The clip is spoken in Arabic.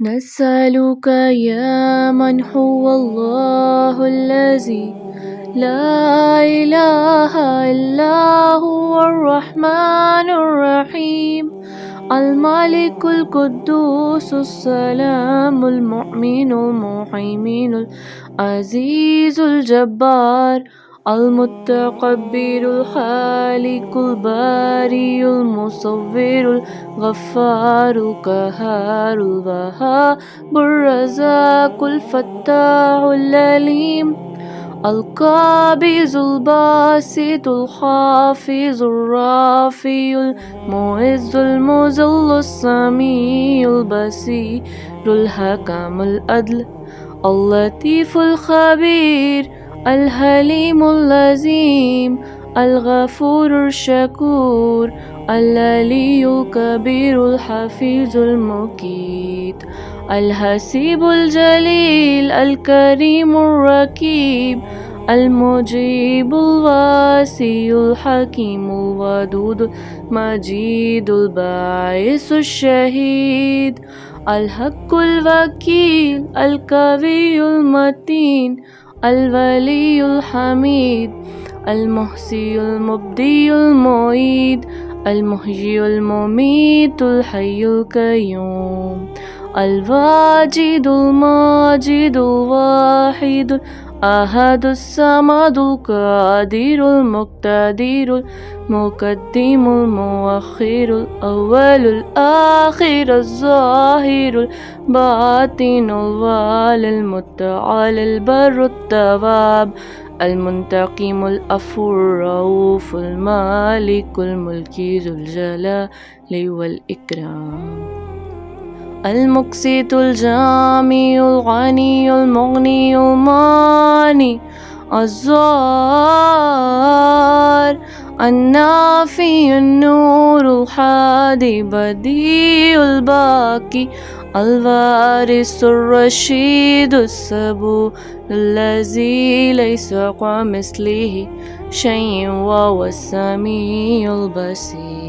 نسألك يا من هو الله الذي لا إله إلا هو الرحمن الرحيم الملك القدوس السلام المؤمن المهيمن العزيز الجبار المتكبر الخالق الباري المصور الغفار القهار الوهاب الرزاق الفتاح العليم القابض الباسط الخافض الرافع المعز المذل السميع البصير الحكم العدل اللطيف الخبير الحليم اللذيذ الغفور الشكور العلي الكبير الحفيظ المقيت الحسيب الجليل الكريم الرقيب المجيب الواسع الحكيم الودود المجيد الباعث الشهيد الحق الوكيل القوي المتين الولي الحميد المحصي المبدي المعيد المحيي المميت الحي القيوم الواجد الماجد الواحد الأحد الصمد القادر المقتدر المقدم المؤخر الأول الآخر الظاهر الباطن الوالي المتعال البر التواب المنتقم العفو الرؤوف المالك الملك ذو الجلال والإكرام المقسط الجامع الغني المغني الماني الزار النافي النور الحادي بديع الباقي الوارث الرشيد الصبور الذي ليس كمثله شيء وهو السميع البصير